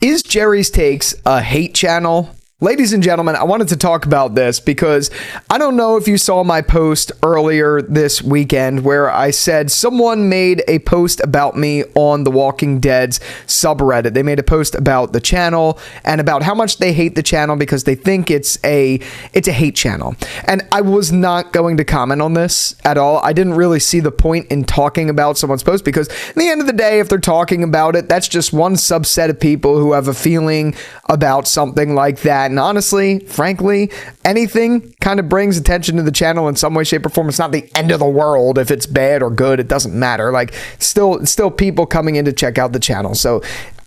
Is Jerry's Takes a hate channel? Ladies and gentlemen, I wanted to talk about this because I don't know if you saw my post earlier this weekend where I said someone made a post about me on The Walking Dead's subreddit. They made a post about the channel and about how much they hate the channel because they think it's a hate channel. And I was not going to comment on this at all. I didn't really see the point in talking about someone's post because at the end of the day, if they're talking about it, that's just one subset of people who have a feeling about something like that. And honestly, frankly, anything kind of brings attention to the channel in some way, shape, or form. It's not the end of the world if it's bad or good. It doesn't matter. Like, still people coming in to check out the channel. So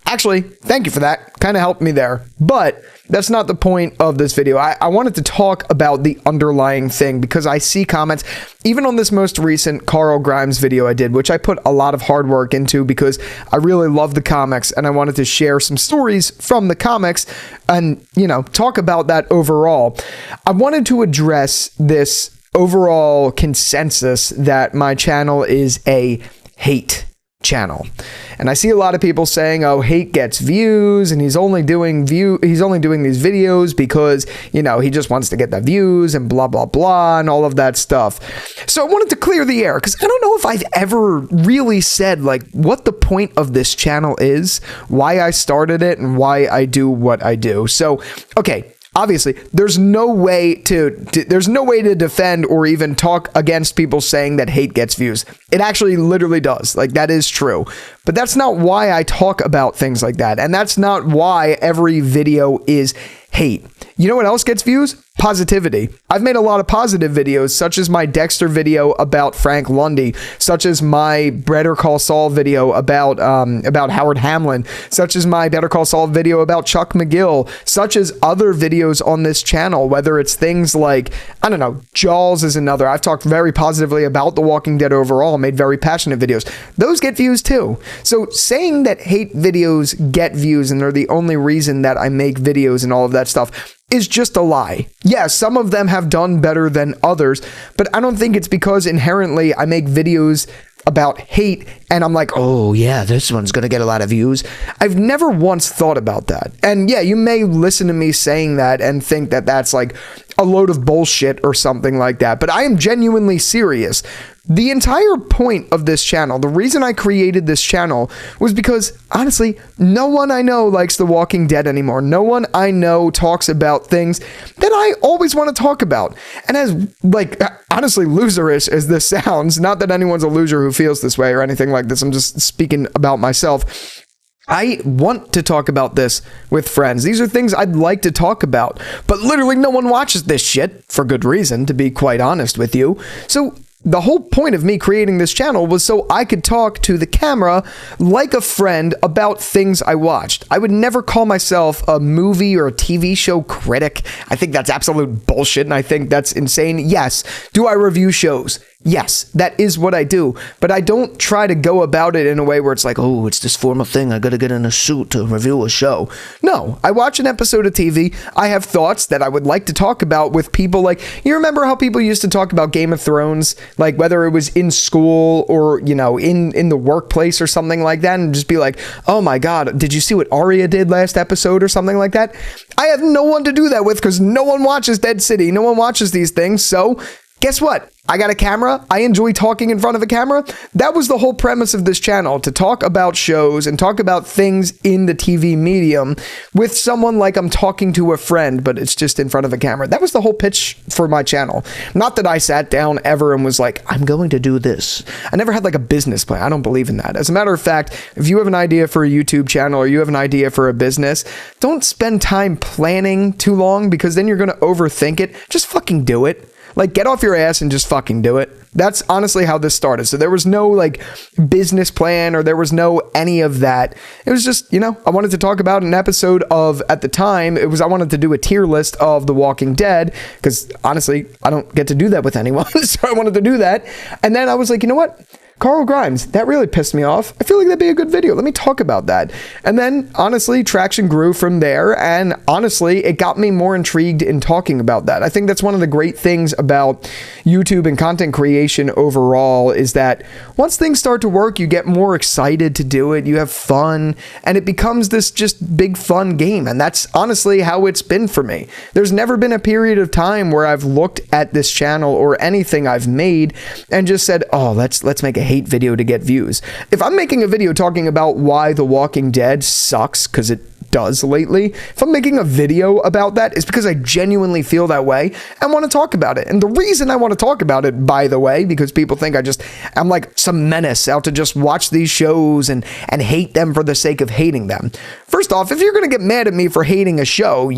actually, thank you for that. Kind of helped me there. But that's not the point of this video. I wanted to talk about the underlying thing because I see comments, even on this most recent Carl Grimes video I did, which I put a lot of hard work into because I really love the comics and I wanted to share some stories from the comics and, talk about that overall. I wanted to address this overall consensus that my channel is a hate channel. And I see a lot of people saying, oh, hate gets views and he's only doing these videos because, he just wants to get the views and blah, blah, blah, and all of that stuff. So I wanted to clear the air because I don't know if I've ever really said what the point of this channel is, why I started it, and why I do what I do. So, okay. Obviously, there's no way to defend or even talk against people saying that hate gets views. It actually literally does. That is true. But that's not why I talk about things like that. And that's not why every video is hate. You know what else gets views? Positivity. I've made a lot of positive videos, such as my Dexter video about Frank Lundy, such as my Better Call Saul video about Howard Hamlin, such as my Better Call Saul video about Chuck McGill, such as other videos on this channel, whether it's things like, Jaws is another. I've talked very positively about The Walking Dead overall, made very passionate videos. Those get views too. So saying that hate videos get views and they're the only reason that I make videos and all of that stuff is just a lie. Yes, some of them have done better than others, but I don't think it's because inherently I make videos about hate and I'm like, oh yeah, this one's gonna get a lot of views. I've never once thought about that. And yeah, you may listen to me saying that and think that that's like a load of bullshit or something like that, but I am genuinely serious. The entire point of this channel, the reason I created this channel was because, honestly, no one I know likes The Walking Dead anymore. No one I know talks about things that I always want to talk about. And as, honestly, loserish as this sounds, not that anyone's a loser who feels this way or anything like this, I'm just speaking about myself. I want to talk about this with friends. These are things I'd like to talk about, but literally no one watches this shit, for good reason, to be quite honest with you. So the whole point of me creating this channel was so I could talk to the camera like a friend about things I watched. I would never call myself a movie or a TV show critic. I think that's absolute bullshit, and I think that's insane. Yes. Do I review shows? Yes, that is what I do, but I don't try to go about it in a way where it's like, oh, it's this formal thing. I gotta get in a suit to review a show. No, I watch an episode of TV. I have thoughts that I would like to talk about with people. You remember how people used to talk about Game of Thrones, whether it was in school or, in the workplace or something like that, and just be like, oh my God, did you see what Arya did last episode or something like that? I have no one to do that with because no one watches Dead City. No one watches these things. So guess what? I got a camera. I enjoy talking in front of a camera. That was the whole premise of this channel, to talk about shows and talk about things in the TV medium with someone like I'm talking to a friend, but it's just in front of a camera. That was the whole pitch for my channel. Not that I sat down ever and was like, I'm going to do this. I never had a business plan. I don't believe in that. As a matter of fact, if you have an idea for a YouTube channel or you have an idea for a business, don't spend time planning too long because then you're going to overthink it. Just fucking do it. Get off your ass and just fucking do it. That's honestly how this started. So there was no business plan or there was no any of that. It was just, I wanted to talk about an episode of, at the time, I wanted to do a tier list of The Walking Dead because honestly, I don't get to do that with anyone. So I wanted to do that. And then I was like, you know what? Carl Grimes, that really pissed me off. I feel like that'd be a good video. Let me talk about that. And then, honestly, traction grew from there, and honestly, it got me more intrigued in talking about that. I think that's one of the great things about YouTube and content creation overall, is that once things start to work, you get more excited to do it, you have fun, and it becomes this just big fun game. And that's honestly how it's been for me. There's never been a period of time where I've looked at this channel or anything I've made and just said, oh, let's make a hate video to get views. If I'm making a video talking about why The Walking Dead sucks, because it does lately, if I'm making a video about that, it's because I genuinely feel that way and want to talk about it. And the reason I want to talk about it, by the way, because people think I'm like some menace out to just watch these shows and hate them for the sake of hating them. First off, if you're going to get mad at me for hating a show,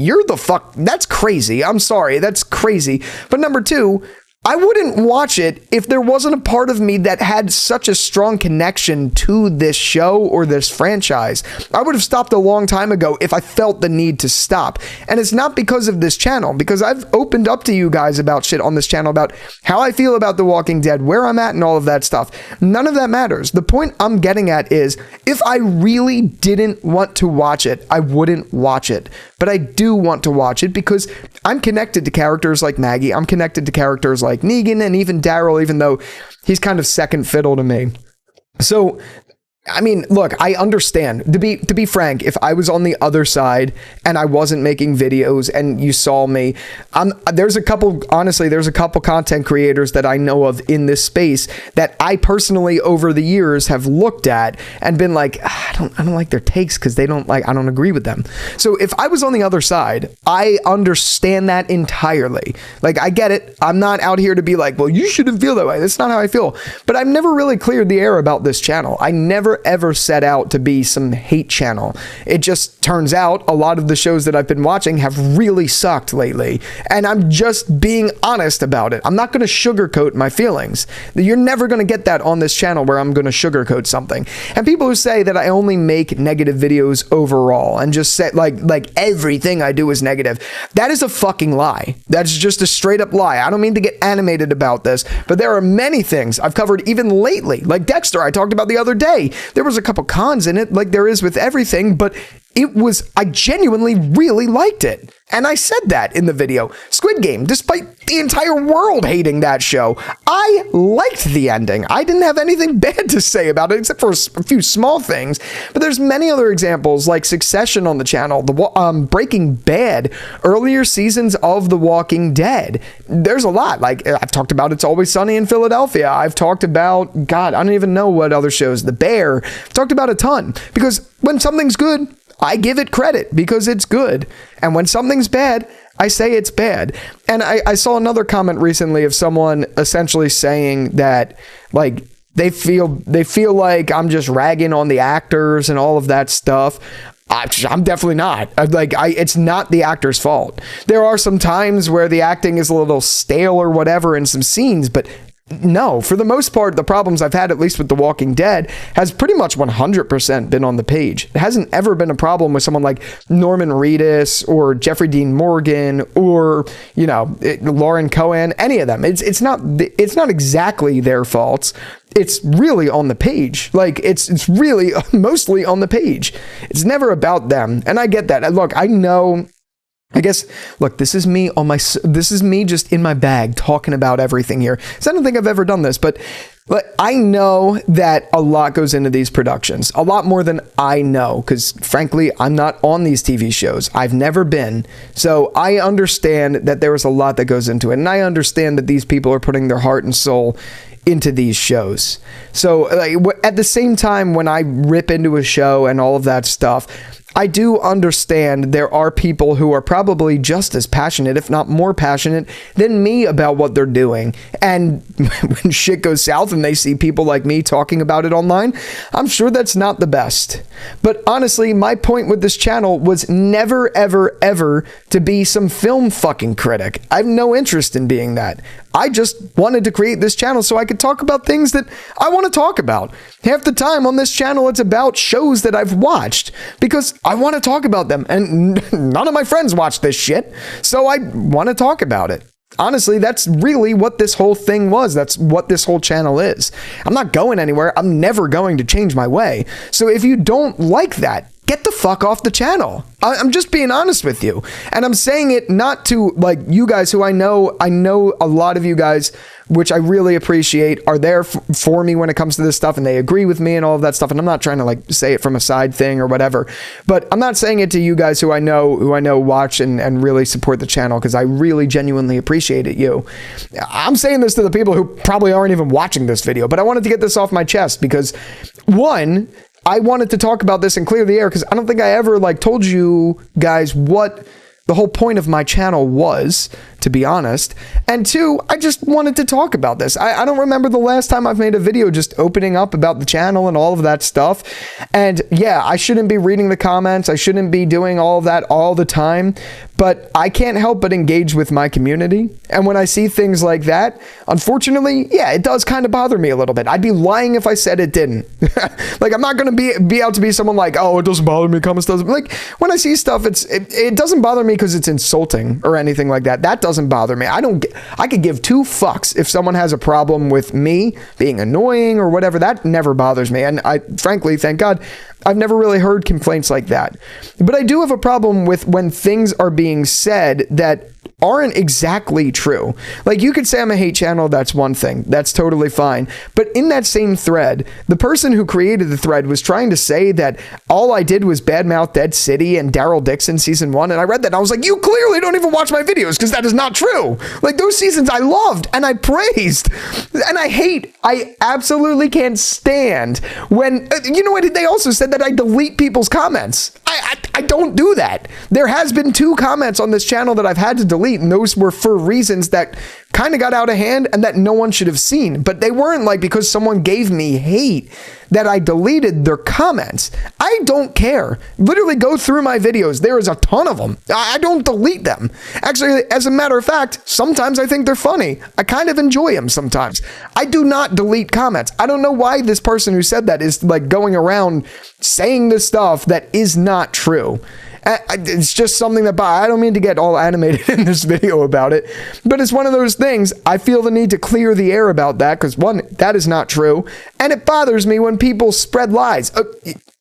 that's crazy. I'm sorry, that's crazy. But number two, I wouldn't watch it if there wasn't a part of me that had such a strong connection to this show or this franchise. I would have stopped a long time ago if I felt the need to stop. And it's not because of this channel, because I've opened up to you guys about shit on this channel, about how I feel about The Walking Dead, where I'm at, and all of that stuff. None of that matters. The point I'm getting at is, if I really didn't want to watch it, I wouldn't watch it. But I do want to watch it because I'm connected to characters like Maggie. I'm connected to characters like Negan and even Daryl, even though he's kind of second fiddle to me. So, I mean, look, I understand. To be frank, if I was on the other side and I wasn't making videos and you saw me, there's a couple content creators that I know of in this space that I personally over the years have looked at and been like, I don't like their takes because I don't agree with them. So if I was on the other side, I understand that entirely. Like, I get it. I'm not out here to be like, well, you shouldn't feel that way. That's not how I feel. But I've never really cleared the air about this channel. I never ever set out to be some hate channel. It just turns out a lot of the shows that I've been watching have really sucked lately, and I'm just being honest about it. I'm not going to sugarcoat my feelings. You're never going to get that on this channel where I'm going to sugarcoat something. And people who say that I only make negative videos overall and just say like everything I do is negative, that is a fucking lie. That's just a straight up lie. I don't mean to get animated about this, but there are many things I've covered even lately, like Dexter I talked about the other day. There was a couple cons in it, like there is with everything, but I genuinely really liked it. And I said that in the video. Squid Game, despite the entire world hating that show, I liked the ending. I didn't have anything bad to say about it, except for a few small things. But there's many other examples, like Succession on the channel, Breaking Bad, earlier seasons of The Walking Dead. There's a lot. Like, I've talked about It's Always Sunny in Philadelphia. I've talked about, God, I don't even know what other shows. The Bear. I've talked about a ton. Because when something's good, I give it credit because it's good. And when something's bad, I say it's bad. And I saw another comment recently of someone essentially saying that, like, they feel like I'm just ragging on the actors and all of that stuff. I'm definitely not. It's not the actor's fault. There are some times where the acting is a little stale or whatever in some scenes, but no, for the most part, the problems I've had, at least with The Walking Dead, has pretty much 100% been on the page. It hasn't ever been a problem with someone like Norman Reedus or Jeffrey Dean Morgan or, Lauren Cohan, any of them. It's not exactly their faults. It's really on the page. Like, it's really mostly on the page. It's never about them. And I get that. Look, I know... this is me just in my bag talking about everything here. So I don't think I've ever done this, but I know that a lot goes into these productions, a lot more than I know, because frankly, I'm not on these TV shows. I've never been. So I understand that there is a lot that goes into it. And I understand that these people are putting their heart and soul into these shows. So at the same time, when I rip into a show and all of that stuff, I do understand there are people who are probably just as passionate, if not more passionate, than me about what they're doing. And when shit goes south and they see people like me talking about it online, I'm sure that's not the best. But honestly, my point with this channel was never, ever, ever to be some film fucking critic. I have no interest in being that. I just wanted to create this channel so I could talk about things that I want to talk about. Half the time on this channel, it's about shows that I've watched because I want to talk about them. And none of my friends watch this shit, so I want to talk about it. honestly, that's really what this whole thing was. That's what this whole channel is. I'm not going anywhere. I'm never going to change my way. So if you don't like that, get the fuck off the channel. I'm just being honest with you. And I'm saying it not to like you guys who I know a lot of you guys, which I really appreciate, are there for me when it comes to this stuff and they agree with me and all of that stuff. And I'm not trying to like say it from a side thing or whatever, but I'm not saying it to you guys who I know watch and really support the channel, because I really genuinely appreciate it. I'm saying this to the people who probably aren't even watching this video, but I wanted to get this off my chest because one, I wanted to talk about this and clear the air, because I don't think I ever like told you guys what the whole point of my channel was, to be honest. And two, I just wanted to talk about this. I don't remember the last time I've made a video just opening up about the channel and all of that stuff. And yeah, I shouldn't be reading the comments. I shouldn't be doing all of that all the time, but I can't help but engage with my community. And when I see things like that, unfortunately, yeah, it does kind of bother me a little bit. I'd be lying if I said it didn't. Like, I'm not going to be out to be someone like, oh, it doesn't bother me, comments doesn't. Like, when I see stuff, it doesn't bother me because it's insulting or anything like that. That doesn't bother me. I could give two fucks if someone has a problem with me being annoying or whatever. That never bothers me. And I, frankly, thank God, I've never really heard complaints like that. But I do have a problem with when things are being said that aren't exactly true. Like, you could say I'm a hate channel, that's one thing. That's totally fine. But in that same thread, the person who created the thread was trying to say that all I did was badmouth Dead City and Daryl Dixon season 1, and I read that and I was like, you clearly don't even watch my videos, because that is not true. Like, those seasons I loved and I praised and I absolutely can't stand when, you know what, they also said that I delete people's comments. I don't do that. There has been 2 comments on this channel that I've had to delete, and those were for reasons that kind of got out of hand and that no one should have seen. But they weren't like because someone gave me hate that I deleted their comments. I don't care. Literally go through my videos. There is a ton of them. I don't delete them. Actually, as a matter of fact, sometimes I think they're funny. I kind of enjoy them sometimes. I do not delete comments. I don't know why this person who said that is like going around saying this stuff that is not true. It's just something that I don't mean to get all animated in this video about it, but it's one of those things. I feel the need to clear the air about that because, one, that is not true, and it bothers me when people spread lies.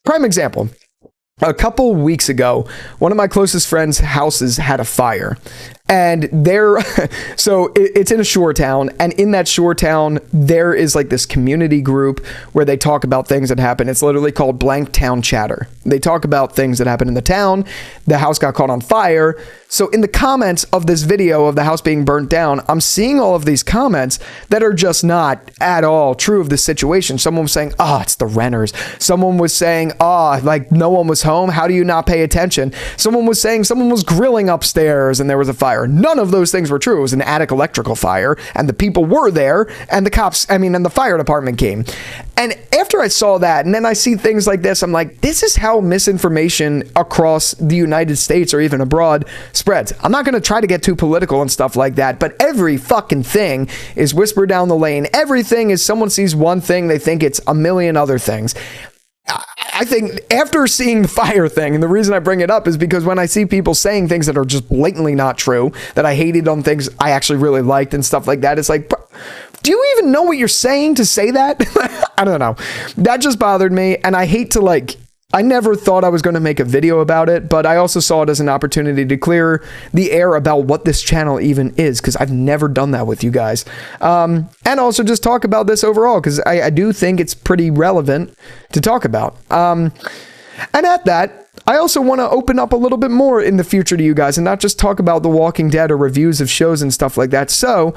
Prime example. A couple weeks ago, one of my closest friends' houses had a fire. And so it's in a shore town, and in that shore town, there is like this community group where they talk about things that happen. It's literally called Blank Town Chatter. They talk about things that happen in the town. The house got caught on fire. So in the comments of this video of the house being burnt down, I'm seeing all of these comments that are just not at all true of the situation. Someone was saying, oh, it's the renters. Someone was saying, oh, like no one was home. How do you not pay attention? Someone was saying someone was grilling upstairs and there was a fire. None of those things were true. It was an attic electrical fire, and the people were there, and and the fire department came. And after I saw that, and then I see things like this, I'm like, this is how misinformation across the United States or even abroad spreads. I'm not going to try to get too political and stuff like that, but every fucking thing is whispered down the lane. Everything is someone sees one thing, they think it's a million other things. I think after seeing the fire thing, and the reason I bring it up is because when I see people saying things that are just blatantly not true, that I hated on things I actually really liked and stuff like that, it's like, do you even know what you're saying to say that? I don't know. That just bothered me, and I hate to I never thought I was going to make a video about it, but I also saw it as an opportunity to clear the air about what this channel even is, because I've never done that with you guys. And also just talk about this overall, because I do think it's pretty relevant to talk about. And at that, I also want to open up a little bit more in the future to you guys and not just talk about The Walking Dead or reviews of shows and stuff like that. So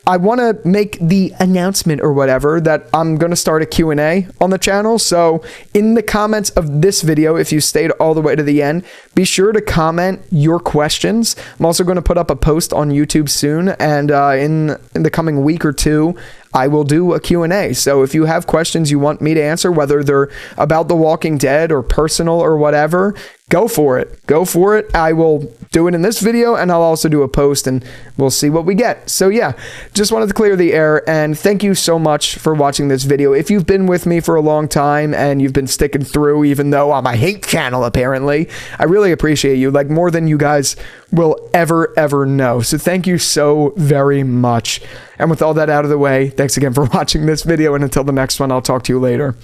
I want to make the announcement or whatever that I'm going to start a Q&A on the channel. So in the comments of this video, if you stayed all the way to the end, be sure to comment your questions. I'm also going to put up a post on YouTube soon, and in the coming week or two, I will do a Q&A. So if you have questions you want me to answer, whether they're about The Walking Dead or personal or whatever, go for it. Go for it. I will do it in this video, and I'll also do a post, and we'll see what we get. So yeah, just wanted to clear the air, and thank you so much for watching this video. If you've been with me for a long time and you've been sticking through, even though I'm a hate channel apparently, I really appreciate you, like more than you guys will ever know. So thank you so very much. And with all that out of the way, thanks again for watching this video, and until the next one, I'll talk to you later.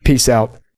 Peace out.